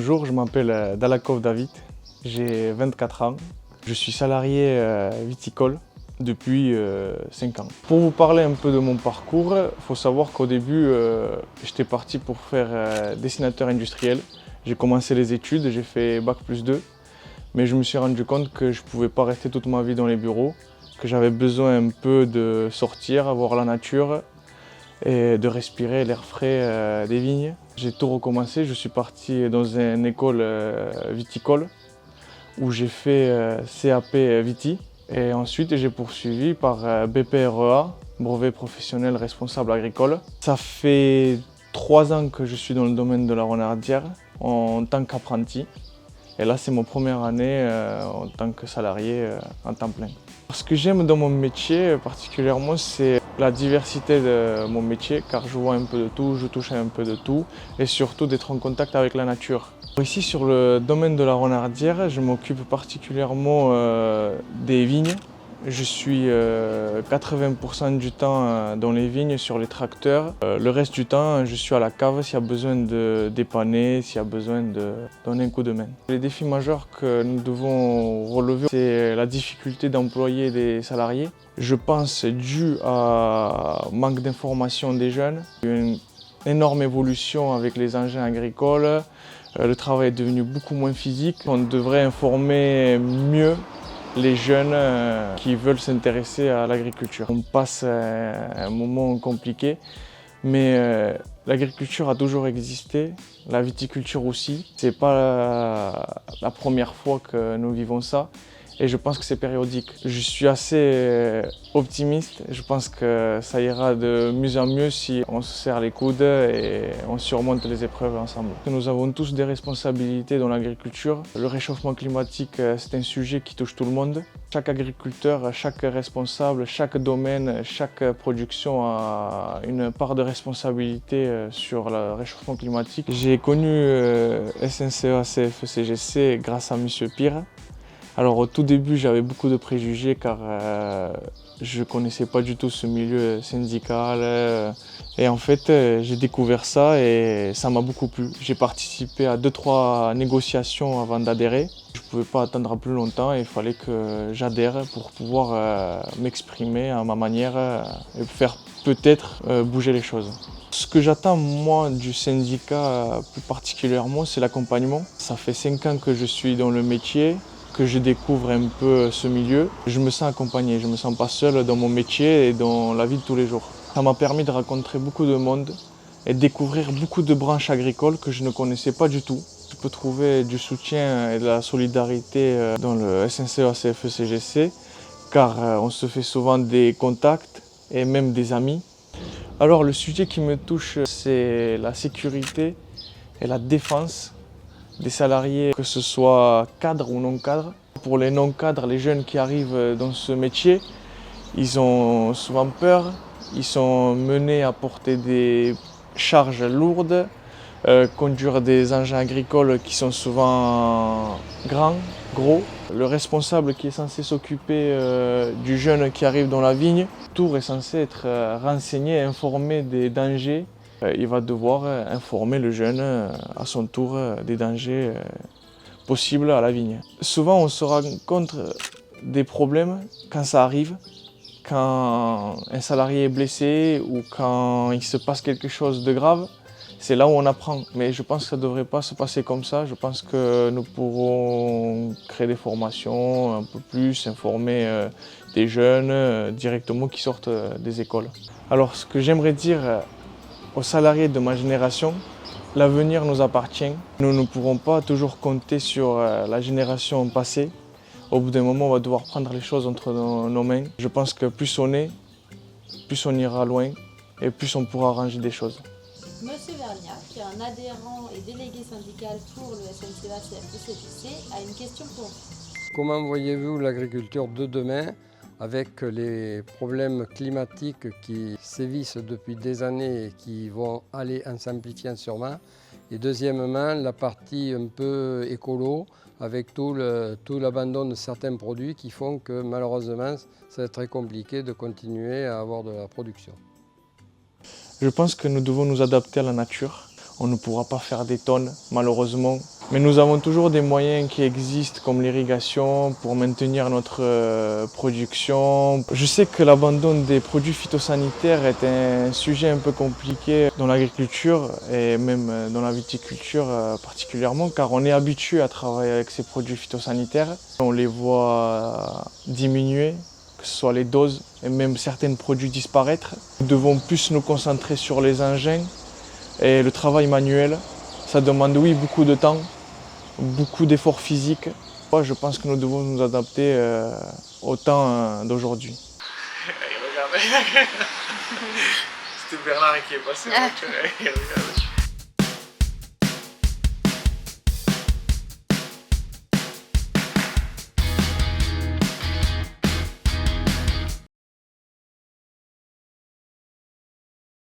Bonjour, je m'appelle Dalakov David, j'ai 24 ans. Je suis salarié viticole depuis 5 ans. Pour vous parler un peu de mon parcours, il faut savoir qu'au début, j'étais parti pour faire dessinateur industriel. J'ai commencé les études, j'ai fait Bac+2, mais je me suis rendu compte que je ne pouvais pas rester toute ma vie dans les bureaux, que j'avais besoin un peu de sortir, voir la nature et de respirer l'air frais des vignes. J'ai tout recommencé, je suis parti dans une école viticole où j'ai fait CAP Viti et ensuite j'ai poursuivi par BPREA, brevet professionnel responsable agricole. Ça fait 3 ans que je suis dans le domaine de la renardière en tant qu'apprenti et là c'est ma première année en tant que salarié en temps plein. Ce que j'aime dans mon métier particulièrement, c'est la diversité de mon métier, car je vois un peu de tout, je touche un peu de tout, et surtout d'être en contact avec la nature. Ici, sur le domaine de la renardière, je m'occupe particulièrement des vignes. Je suis 80% du temps dans les vignes, sur les tracteurs. Le reste du temps, je suis à la cave s'il y a besoin de dépanner, s'il y a besoin de donner un coup de main. Les défis majeurs que nous devons relever, c'est la difficulté d'employer des salariés. Je pense dû à manque d'information des jeunes, une énorme évolution avec les engins agricoles. Le travail est devenu beaucoup moins physique. On devrait informer mieux les jeunes qui veulent s'intéresser à l'agriculture. On passe un moment compliqué, mais l'agriculture a toujours existé, la viticulture aussi. C'est pas la première fois que nous vivons ça et je pense que c'est périodique. Je suis assez optimiste, je pense que ça ira de mieux en mieux si on se serre les coudes et on surmonte les épreuves ensemble. Nous avons tous des responsabilités dans l'agriculture. Le réchauffement climatique, c'est un sujet qui touche tout le monde. Chaque agriculteur, chaque responsable, chaque domaine, chaque production a une part de responsabilité sur le réchauffement climatique. J'ai connu SNCA CFE-CGC grâce à M. Pire. Alors au tout début, j'avais beaucoup de préjugés car je ne connaissais pas du tout ce milieu syndical. Et en fait, j'ai découvert ça et ça m'a beaucoup plu. J'ai participé à 2-3 négociations avant d'adhérer. Je ne pouvais pas attendre plus longtemps et il fallait que j'adhère pour pouvoir m'exprimer à ma manière et faire peut-être bouger les choses. Ce que j'attends moi du syndicat plus particulièrement, c'est l'accompagnement. Ça fait 5 ans que je suis dans le métier, que je découvre un peu ce milieu. Je me sens accompagné, je ne me sens pas seul dans mon métier et dans la vie de tous les jours. Ça m'a permis de rencontrer beaucoup de monde et de découvrir beaucoup de branches agricoles que je ne connaissais pas du tout. Je peux trouver du soutien et de la solidarité dans le SNCA CFE-CGC car on se fait souvent des contacts et même des amis. Alors le sujet qui me touche, c'est la sécurité et la défense des salariés, que ce soit cadres ou non cadres. Pour les non cadres, les jeunes qui arrivent dans ce métier, ils ont souvent peur, ils sont menés à porter des charges lourdes, conduire des engins agricoles qui sont souvent grands, gros. Le responsable qui est censé s'occuper du jeune qui arrive dans la vigne, tout est censé être renseigné, informé des dangers. Il va devoir informer le jeune à son tour des dangers possibles à la vigne. Souvent on se rencontre des problèmes quand ça arrive, quand un salarié est blessé ou quand il se passe quelque chose de grave. C'est là où on apprend, mais je pense que ça ne devrait pas se passer comme ça. Je pense que nous pourrons créer des formations un peu plus, informer des jeunes directement qui sortent des écoles. Alors ce que j'aimerais dire aux salariés de ma génération, l'avenir nous appartient. Nous ne pourrons pas toujours compter sur la génération passée. Au bout d'un moment, on va devoir prendre les choses entre nos mains. Je pense que plus on est, plus on ira loin et plus on pourra arranger des choses. Monsieur Vergnac, qui est un adhérent et délégué syndical pour le SNCA CFE-CGC, a une question pour vous. Comment voyez-vous l'agriculture de demain avec les problèmes climatiques qui sévissent depuis des années et qui vont aller en s'amplifiant sûrement? Et deuxièmement, la partie un peu écolo, avec tout l'abandon de certains produits qui font que malheureusement, ça va être très compliqué de continuer à avoir de la production. Je pense que nous devons nous adapter à la nature. On ne pourra pas faire des tonnes, malheureusement, Mais nous avons toujours des moyens qui existent comme l'irrigation pour maintenir notre production. Je sais que l'abandon des produits phytosanitaires est un sujet un peu compliqué dans l'agriculture et même dans la viticulture particulièrement car on est habitué à travailler avec ces produits phytosanitaires. On les voit diminuer, que ce soit les doses et même certains produits disparaître. Nous devons plus nous concentrer sur les engins et le travail manuel. Ça demande oui beaucoup de temps, beaucoup d'efforts physiques. Moi, je pense que nous devons nous adapter au temps d'aujourd'hui. C'était Bernard qui est passé.